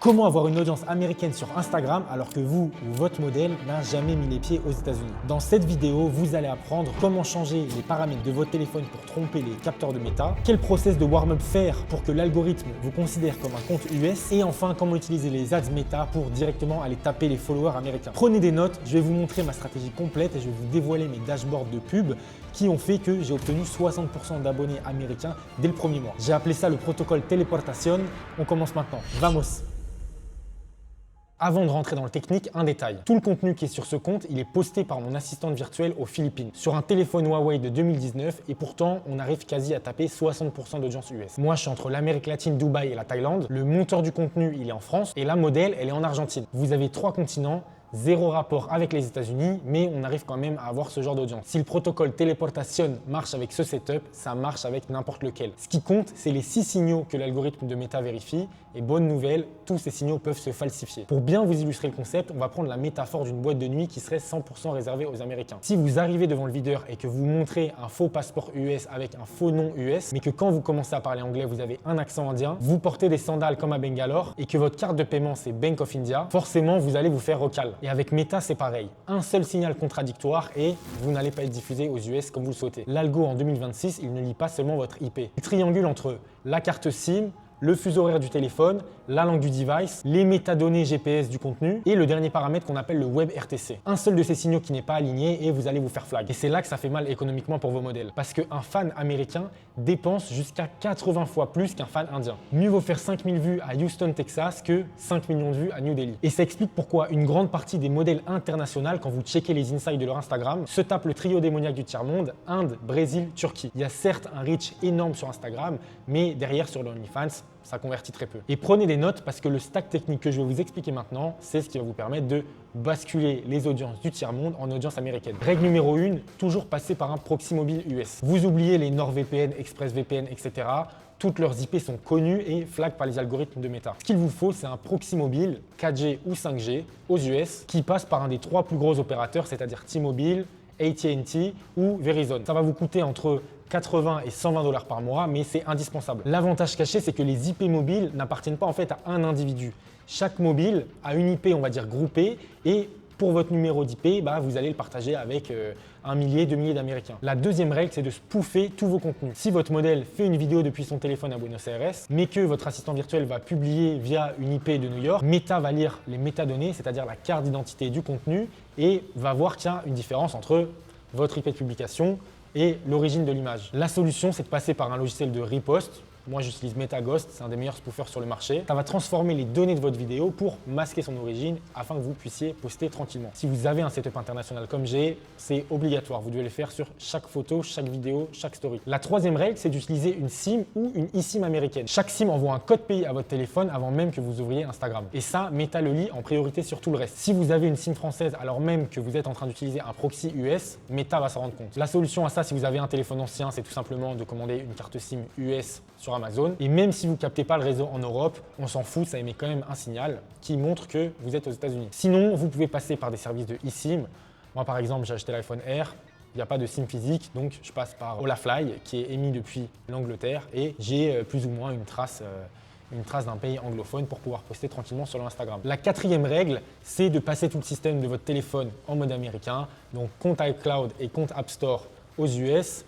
Comment avoir une audience américaine sur Instagram alors que vous ou votre modèle n'a jamais mis les pieds aux États-Unis? Dans cette vidéo, vous allez apprendre comment changer les paramètres de votre téléphone pour tromper les capteurs de Meta, quel process de warm-up faire pour que l'algorithme vous considère comme un compte US et enfin comment utiliser les ads Meta pour directement aller taper les followers américains. Prenez des notes, je vais vous montrer ma stratégie complète et je vais vous dévoiler mes dashboards de pub qui ont fait que j'ai obtenu 60% d'abonnés américains dès le premier mois. J'ai appelé ça le protocole Teleportation. On commence maintenant. Vamos! Avant de rentrer dans le technique, un détail. Tout le contenu qui est sur ce compte, il est posté par mon assistante virtuelle aux Philippines, sur un téléphone Huawei de 2019 et pourtant, on arrive quasi à taper 60% d'audience US. Moi, je suis entre l'Amérique latine, Dubaï et la Thaïlande. Le monteur du contenu, il est en France et la modèle, elle est en Argentine. Vous avez 3 continents. Zéro rapport avec les États-Unis, mais on arrive quand même à avoir ce genre d'audience. Si le protocole Teleportation marche avec ce setup, ça marche avec n'importe lequel. Ce qui compte, c'est les 6 signaux que l'algorithme de Meta vérifie. Et bonne nouvelle, tous ces signaux peuvent se falsifier. Pour bien vous illustrer le concept, on va prendre la métaphore d'une boîte de nuit qui serait 100% réservée aux Américains. Si vous arrivez devant le videur et que vous montrez un faux passeport US avec un faux nom US, mais que quand vous commencez à parler anglais, vous avez un accent indien, vous portez des sandales comme à Bangalore et que votre carte de paiement c'est Bank of India, forcément vous allez vous faire recal. Et avec Meta, c'est pareil. Un seul signal contradictoire et vous n'allez pas être diffusé aux US comme vous le souhaitez. L'algo en 2026, il ne lit pas seulement votre IP. Il triangule entre la carte SIM, le fuseau horaire du téléphone, la langue du device, les métadonnées GPS du contenu et le dernier paramètre qu'on appelle le Web RTC. Un seul de ces signaux qui n'est pas aligné et vous allez vous faire flag. Et c'est là que ça fait mal économiquement pour vos modèles. Parce qu'un fan américain dépense jusqu'à 80 fois plus qu'un fan indien. Mieux vaut faire 5000 vues à Houston, Texas que 5 millions de vues à New Delhi. Et ça explique pourquoi une grande partie des modèles internationaux, quand vous checkez les insights de leur Instagram, se tapent le trio démoniaque du tiers-monde, Inde, Brésil, Turquie. Il y a certes un reach énorme sur Instagram, mais derrière sur le OnlyFans, ça convertit très peu. Et prenez des notes parce que le stack technique que je vais vous expliquer maintenant, c'est ce qui va vous permettre de basculer les audiences du tiers-monde en audience américaine. Règle numéro 1, toujours passer par un proxy mobile US. Vous oubliez les NordVPN, ExpressVPN, etc. Toutes leurs IP sont connues et flag par les algorithmes de Meta. Ce qu'il vous faut, c'est un proxy mobile 4G ou 5G aux US qui passe par un des 3 plus gros opérateurs, c'est-à-dire T-Mobile, AT&T ou Verizon. Ça va vous coûter entre 80 et 120 $ par mois, mais c'est indispensable. L'avantage caché, c'est que les IP mobiles n'appartiennent pas en fait à un individu. Chaque mobile a une IP, on va dire, groupée et pour votre numéro d'IP, vous allez le partager avec 1 millier, 2 milliers d'Américains. La deuxième règle, c'est de spoofer tous vos contenus. Si votre modèle fait une vidéo depuis son téléphone à Buenos Aires, mais que votre assistant virtuel va publier via une IP de New York, Meta va lire les métadonnées, c'est-à-dire la carte d'identité du contenu, et va voir qu'il y a une différence entre votre IP de publication et l'origine de l'image. La solution, c'est de passer par un logiciel de riposte. Moi, j'utilise MetaGhost, c'est un des meilleurs spoofers sur le marché. Ça va transformer les données de votre vidéo pour masquer son origine afin que vous puissiez poster tranquillement. Si vous avez un setup international comme j'ai, c'est obligatoire. Vous devez le faire sur chaque photo, chaque vidéo, chaque story. La troisième règle, c'est d'utiliser une SIM ou une eSIM américaine. Chaque SIM envoie un code pays à votre téléphone avant même que vous ouvriez Instagram. Et ça, Meta le lit en priorité sur tout le reste. Si vous avez une SIM française alors même que vous êtes en train d'utiliser un proxy US, Meta va s'en rendre compte. La solution à ça, si vous avez un téléphone ancien, c'est tout simplement de commander une carte SIM US sur Amazon. Et même si vous ne captez pas le réseau en Europe, on s'en fout, ça émet quand même un signal qui montre que vous êtes aux États-Unis. Sinon, vous pouvez passer par des services de eSIM. Moi, par exemple, j'ai acheté l'iPhone Air. Il n'y a pas de SIM physique, donc je passe par Olafly qui est émis depuis l'Angleterre et j'ai plus ou moins une trace d'un pays anglophone pour pouvoir poster tranquillement sur Instagram. La quatrième règle, c'est de passer tout le système de votre téléphone en mode américain, donc compte iCloud et compte App Store aux US,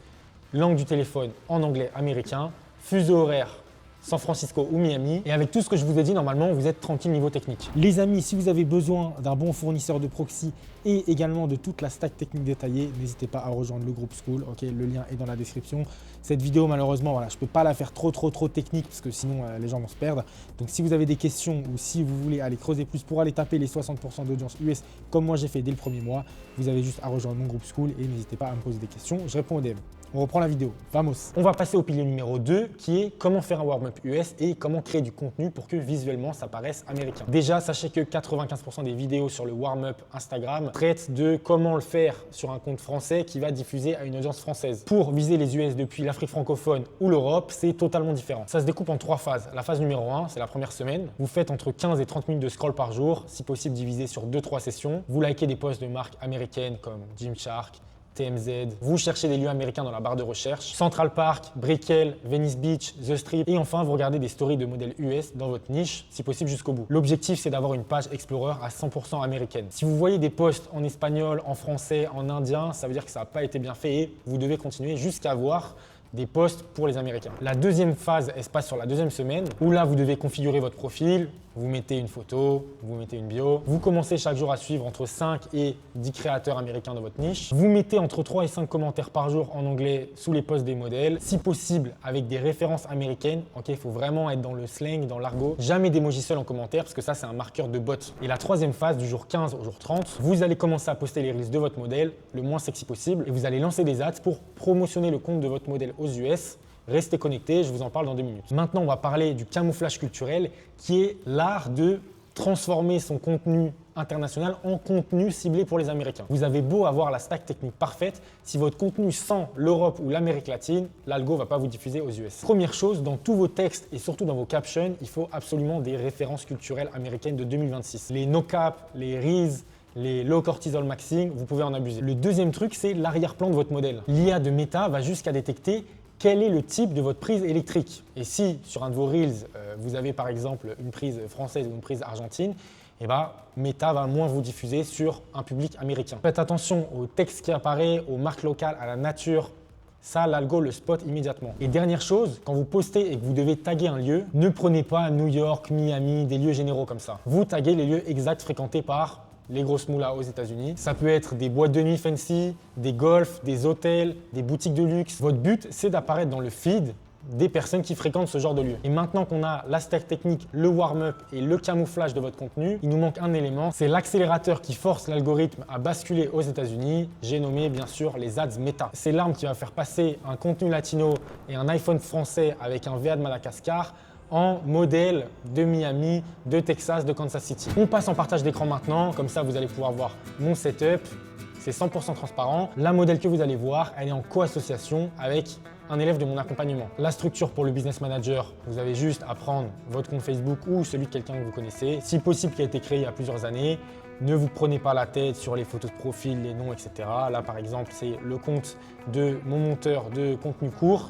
langue du téléphone en anglais américain, fuseau horaire San Francisco ou Miami. Et avec tout ce que je vous ai dit, normalement, vous êtes tranquille niveau technique. Les amis, si vous avez besoin d'un bon fournisseur de proxy et également de toute la stack technique détaillée, n'hésitez pas à rejoindre le groupe School. Ok, le lien est dans la description. Cette vidéo, malheureusement, voilà, je ne peux pas la faire trop technique parce que sinon, les gens vont se perdre. Donc, si vous avez des questions ou si vous voulez aller creuser plus pour aller taper les 60% d'audience US, comme moi j'ai fait dès le premier mois, vous avez juste à rejoindre mon groupe School et n'hésitez pas à me poser des questions. Je réponds aux DM. On reprend la vidéo, vamos. On va passer au pilier numéro 2 qui est comment faire un warm-up US et comment créer du contenu pour que visuellement ça paraisse américain. Déjà, sachez que 95% des vidéos sur le warm-up Instagram traitent de comment le faire sur un compte français qui va diffuser à une audience française. Pour viser les US depuis l'Afrique francophone ou l'Europe, c'est totalement différent. Ça se découpe en 3 phases. La phase numéro 1, c'est la première semaine. Vous faites entre 15 et 30 minutes de scroll par jour, si possible divisé sur 2-3 sessions. Vous likez des posts de marques américaines comme Gymshark, TMZ. Vous cherchez des lieux américains dans la barre de recherche. Central Park, Brickell, Venice Beach, The Strip. Et enfin, vous regardez des stories de modèles US dans votre niche, si possible jusqu'au bout. L'objectif, c'est d'avoir une page Explorer à 100% américaine. Si vous voyez des posts en espagnol, en français, en indien, ça veut dire que ça n'a pas été bien fait et vous devez continuer jusqu'à avoir des posts pour les Américains. La deuxième phase, elle se passe sur la deuxième semaine où là, vous devez configurer votre profil. Vous mettez une photo, vous mettez une bio. Vous commencez chaque jour à suivre entre 5 et 10 créateurs américains dans votre niche. Vous mettez entre 3 et 5 commentaires par jour en anglais sous les posts des modèles. Si possible, avec des références américaines. Ok, il faut vraiment être dans le slang, dans l'argot. Jamais d'émoji seul en commentaire parce que ça, c'est un marqueur de bot. Et la troisième phase, du jour 15 au jour 30, vous allez commencer à poster les reels de votre modèle le moins sexy possible et vous allez lancer des ads pour promotionner le compte de votre modèle aux US. Restez connectés, je vous en parle dans 2 minutes. Maintenant, on va parler du camouflage culturel qui est l'art de transformer son contenu international en contenu ciblé pour les Américains. Vous avez beau avoir la stack technique parfaite, si votre contenu sent l'Europe ou l'Amérique latine, l'algo ne va pas vous diffuser aux US. Première chose, dans tous vos textes et surtout dans vos captions, il faut absolument des références culturelles américaines de 2026. Les no-cap, les reels, les low cortisol maxing, vous pouvez en abuser. Le deuxième truc, c'est l'arrière-plan de votre modèle. L'IA de Meta va jusqu'à détecter quel est le type de votre prise électrique. Et si sur un de vos reels, vous avez par exemple une prise française ou une prise argentine, eh ben, Meta va moins vous diffuser sur un public américain. Faites attention au texte qui apparaît, aux marques locales, à la nature. Ça, l'algo le spot immédiatement. Et dernière chose, quand vous postez et que vous devez taguer un lieu, ne prenez pas New York, Miami, des lieux généraux comme ça. Vous taguez les lieux exacts fréquentés par les grosses moulas aux États-Unis. Ça peut être des boîtes de nuit fancy, des golfs, des hôtels, des boutiques de luxe. Votre but, c'est d'apparaître dans le feed des personnes qui fréquentent ce genre de lieu. Et maintenant qu'on a la stack technique, le warm-up et le camouflage de votre contenu, il nous manque un élément, c'est l'accélérateur qui force l'algorithme à basculer aux États-Unis. J'ai nommé bien sûr les ads Meta. C'est l'arme qui va faire passer un contenu latino et un iPhone français avec un VA de Madagascar en modèle de Miami, de Texas, de Kansas City. On passe en partage d'écran maintenant, comme ça vous allez pouvoir voir mon setup. C'est 100% transparent. La modèle que vous allez voir, elle est en co-association avec un élève de mon accompagnement. La structure pour le business manager, vous avez juste à prendre votre compte Facebook ou celui de quelqu'un que vous connaissez, si possible qui a été créé il y a plusieurs années. Ne vous prenez pas la tête sur les photos de profil, les noms, etc. Là, par exemple, c'est le compte de mon monteur de contenu court.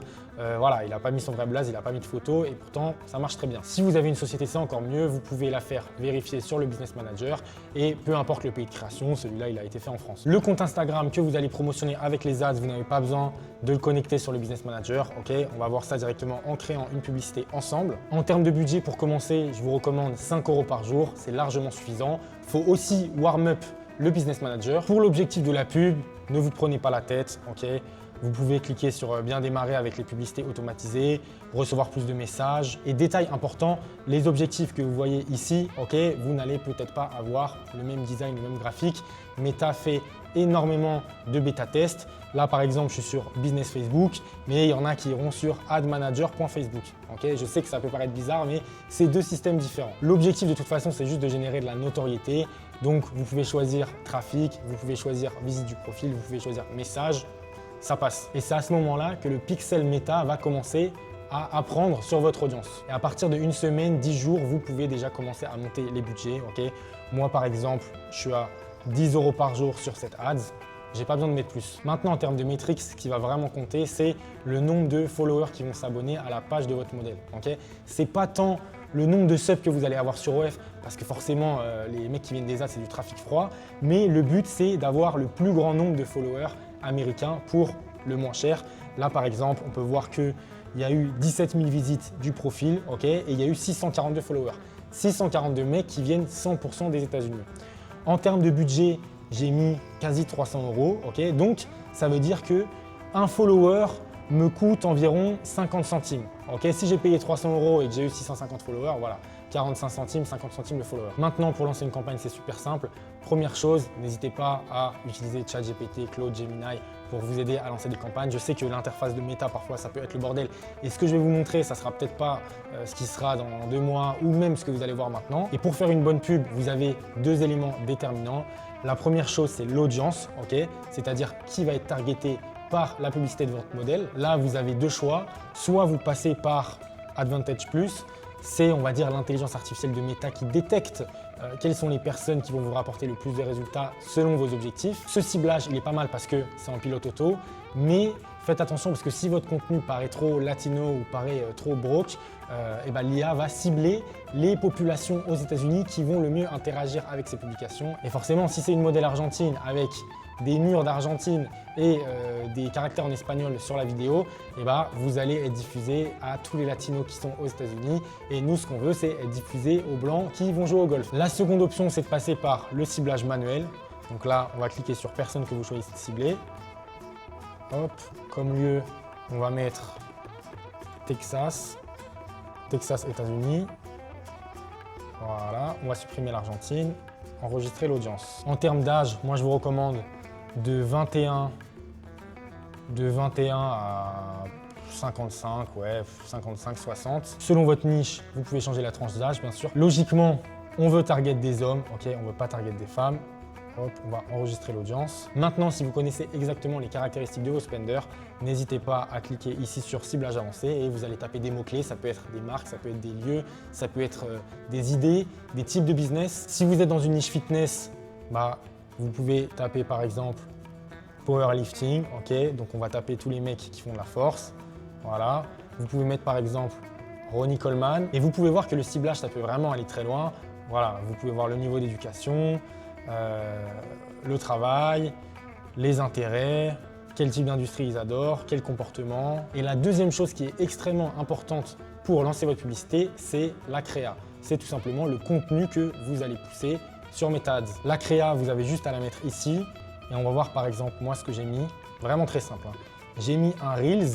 Voilà, il n'a pas mis son vrai blaze, il n'a pas mis de photo et pourtant, ça marche très bien. Si vous avez une société, c'est encore mieux. Vous pouvez la faire vérifier sur le Business Manager et peu importe le pays de création, celui-là, il a été fait en France. Le compte Instagram que vous allez promotionner avec les ads, vous n'avez pas besoin de le connecter sur le Business Manager. Ok, on va voir ça directement en créant une publicité ensemble. En termes de budget, pour commencer, je vous recommande 5 € par jour. C'est largement suffisant. Il faut aussi warm up le Business Manager. Pour l'objectif de la pub, ne vous prenez pas la tête. Ok. Vous pouvez cliquer sur bien démarrer avec les publicités automatisées, recevoir plus de messages. Et détail important, les objectifs que vous voyez ici, ok, vous n'allez peut-être pas avoir le même design, le même graphique. Meta fait énormément de bêta tests. Là, par exemple, je suis sur Business Facebook, mais il y en a qui iront sur admanager.facebook. Okay, je sais que ça peut paraître bizarre, mais c'est 2 systèmes différents. L'objectif, de toute façon, c'est juste de générer de la notoriété. Donc, vous pouvez choisir trafic, vous pouvez choisir visite du profil, vous pouvez choisir message. Ça passe. Et c'est à ce moment-là que le pixel Meta va commencer à apprendre sur votre audience. Et à partir de 1 semaine, 10 jours, vous pouvez déjà commencer à monter les budgets. Okay, moi, par exemple, je suis à 10 € par jour sur cette ads. J'ai pas besoin de mettre plus. Maintenant, en termes de métriques, ce qui va vraiment compter, c'est le nombre de followers qui vont s'abonner à la page de votre modèle. Okay, c'est pas tant le nombre de subs que vous allez avoir sur OF, parce que forcément, les mecs qui viennent des ads, c'est du trafic froid. Mais le but, c'est d'avoir le plus grand nombre de followers américains pour le moins cher. Là, par exemple, on peut voir qu'il y a eu 17 000 visites du profil, ok, et il y a eu 642 followers. 642 mecs qui viennent 100% des États-Unis. En termes de budget, j'ai mis quasi 300 €, ok, donc ça veut dire que un follower me coûte environ 50 centimes. Ok, si j'ai payé 300 € et que j'ai eu 650 followers, voilà, 45 centimes, 50 centimes le follower. Maintenant, pour lancer une campagne, c'est super simple. Première chose, n'hésitez pas à utiliser ChatGPT, Claude, Gemini pour vous aider à lancer des campagnes. Je sais que l'interface de Meta, parfois, ça peut être le bordel. Et ce que je vais vous montrer, ça sera peut-être pas ce qui sera dans 2 mois ou même ce que vous allez voir maintenant. Et pour faire une bonne pub, vous avez 2 éléments déterminants. La première chose, c'est l'audience, ok, c'est-à-dire qui va être targeté par la publicité de votre modèle. Là, vous avez 2 choix. Soit vous passez par Advantage Plus c'est, on va dire, l'intelligence artificielle de Meta qui détecte quelles sont les personnes qui vont vous rapporter le plus de résultats selon vos objectifs. Ce ciblage, il est pas mal parce que c'est en pilote auto, mais faites attention parce que si votre contenu paraît trop latino ou paraît trop broke, l'IA va cibler les populations aux États-Unis qui vont le mieux interagir avec ces publications. Et forcément, si c'est une modèle argentine avec des murs d'Argentine et des caractères en espagnol sur la vidéo, vous allez être diffusé à tous les latinos qui sont aux États-Unis. Et nous, ce qu'on veut, c'est être diffusé aux blancs qui vont jouer au golf. La seconde option, c'est de passer par le ciblage manuel. Donc là, on va cliquer sur personne que vous choisissez de cibler. Hop, comme lieu, on va mettre Texas, États-Unis. Voilà, on va supprimer l'Argentine, enregistrer l'audience. En termes d'âge, moi je vous recommande de 21 à 55, 55, 60. Selon votre niche, vous pouvez changer la tranche d'âge, bien sûr. Logiquement, on veut target des hommes, ok, on ne veut pas target des femmes. Hop, on va enregistrer l'audience. Maintenant, si vous connaissez exactement les caractéristiques de vos spenders, n'hésitez pas à cliquer ici sur ciblage avancé et vous allez taper des mots-clés. Ça peut être des marques, ça peut être des lieux, ça peut être des idées, des types de business. Si vous êtes dans une niche fitness, vous pouvez taper par exemple powerlifting, ok, donc on va taper tous les mecs qui font de la force. Voilà. Vous pouvez mettre par exemple Ronnie Coleman et vous pouvez voir que le ciblage, ça peut vraiment aller très loin. Voilà, vous pouvez voir le niveau d'éducation, le travail, les intérêts, quel type d'industrie ils adorent, quel comportement. Et la deuxième chose qui est extrêmement importante pour lancer votre publicité, c'est la créa. C'est tout simplement le contenu que vous allez pousser sur Meta Ads. La créa, vous avez juste à la mettre ici et on va voir par exemple moi ce que j'ai mis. Vraiment très simple, hein. J'ai mis un Reels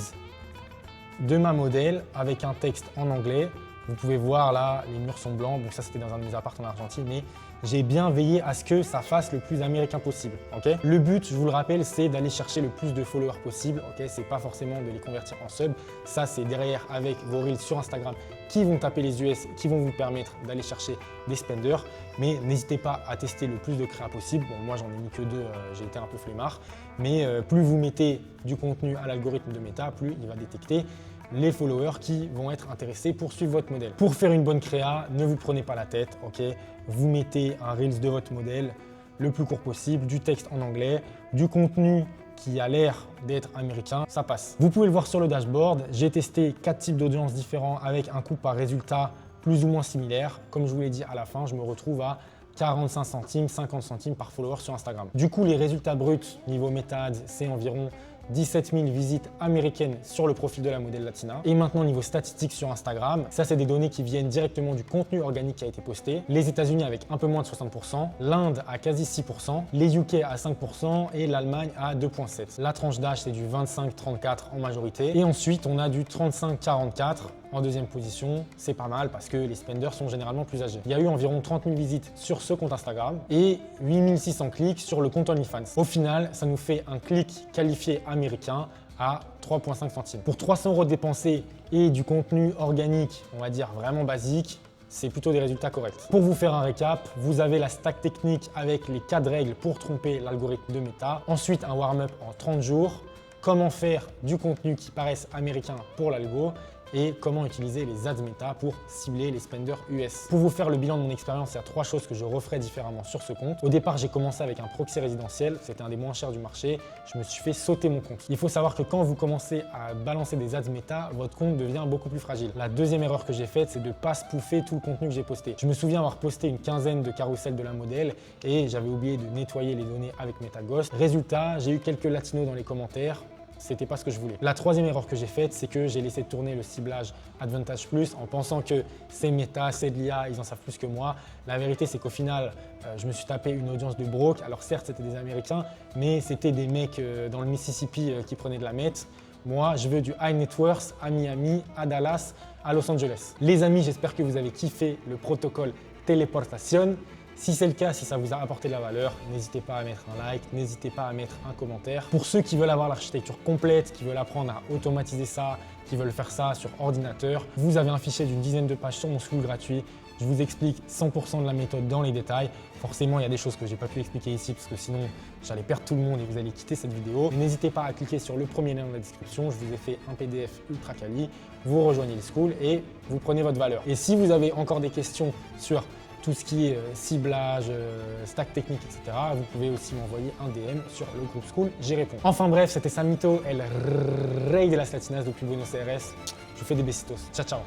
de ma modèle avec un texte en anglais. Vous pouvez voir là, les murs sont blancs. Bon, ça c'était dans un de mes apparts en Argentine, mais j'ai bien veillé à ce que ça fasse le plus américain possible. Okay, le but, je vous le rappelle, c'est d'aller chercher le plus de followers possible. Okay, c'est pas forcément de les convertir en sub. Ça, c'est derrière avec vos Reels sur Instagram qui vont taper les US, qui vont vous permettre d'aller chercher des spenders. Mais n'hésitez pas à tester le plus de créa possible. Bon, moi, j'en ai mis que 2, j'ai été un peu flemmard. Mais plus vous mettez du contenu à l'algorithme de Meta, plus il va détecter les followers qui vont être intéressés pour suivre votre modèle. Pour faire une bonne créa, ne vous prenez pas la tête, ok? Vous mettez un Reels de votre modèle le plus court possible, du texte en anglais, du contenu qui a l'air d'être américain, ça passe. Vous pouvez le voir sur le dashboard, j'ai testé 4 types d'audience différents avec un coût par résultat plus ou moins similaire. Comme je vous l'ai dit à la fin, je me retrouve à 45 centimes, 50 centimes par follower sur Instagram. Du coup, les résultats bruts niveau Meta Ads, c'est environ 17 000 visites américaines sur le profil de la modèle latina. Et maintenant, niveau statistiques sur Instagram, ça c'est des données qui viennent directement du contenu organique qui a été posté. Les États-Unis avec un peu moins de 60%, l'Inde à quasi 6%, les UK à 5% et l'Allemagne à 2,7%. La tranche d'âge, c'est du 25-34 en majorité. Et ensuite, on a du 35-44 en deuxième position. C'est pas mal parce que les spenders sont généralement plus âgés. Il y a eu environ 30 000 visites sur ce compte Instagram et 8 600 clics sur le compte OnlyFans. Au final, ça nous fait un clic qualifié américain à 3,5 centimes. Pour 300 € dépensés et du contenu organique, on va dire vraiment basique, c'est plutôt des résultats corrects. Pour vous faire un récap, vous avez la stack technique avec les 4 règles pour tromper l'algorithme de Meta. Ensuite, un warm-up en 30 jours. Comment faire du contenu qui paraisse américain pour l'algo et comment utiliser les ads Meta pour cibler les spenders US. Pour vous faire le bilan de mon expérience, il y a 3 choses que je referais différemment sur ce compte. Au départ, j'ai commencé avec un proxy résidentiel, c'était un des moins chers du marché. Je me suis fait sauter mon compte. Il faut savoir que quand vous commencez à balancer des ads Meta, votre compte devient beaucoup plus fragile. La deuxième erreur que j'ai faite, c'est de ne pas spoofer tout le contenu que j'ai posté. Je me souviens avoir posté une quinzaine de carousels de la modèle et j'avais oublié de nettoyer les données avec MetaGhost. Résultat, j'ai eu quelques latinos dans les commentaires. C'était pas ce que je voulais. La troisième erreur que j'ai faite, c'est que j'ai laissé tourner le ciblage Advantage Plus en pensant que c'est Meta, c'est de l'IA, ils en savent plus que moi. La vérité, c'est qu'au final, je me suis tapé une audience de broke. Alors certes, c'était des Américains, mais c'était des mecs dans le Mississippi qui prenaient de la meth. Moi, je veux du high net worth à Miami, à Dallas, à Los Angeles. Les amis, j'espère que vous avez kiffé le protocole Teleportation. Si c'est le cas, si ça vous a apporté de la valeur, n'hésitez pas à mettre un like, n'hésitez pas à mettre un commentaire. Pour ceux qui veulent avoir l'architecture complète, qui veulent apprendre à automatiser ça, qui veulent faire ça sur ordinateur, vous avez un fichier d'une dizaine de pages sur mon school gratuit. Je vous explique 100% de la méthode dans les détails. Forcément, il y a des choses que j'ai pas pu expliquer ici parce que sinon, j'allais perdre tout le monde et vous allez quitter cette vidéo. Mais n'hésitez pas à cliquer sur le premier lien dans la description. Je vous ai fait un PDF ultra quali. Vous rejoignez le school et vous prenez votre valeur. Et si vous avez encore des questions sur tout ce qui est ciblage, stack technique, etc., vous pouvez aussi m'envoyer un DM sur le groupe School, j'y réponds. Enfin bref, c'était Samito, el rey de las latinas depuis Buenos Aires. Je vous fais des besitos. Ciao, ciao.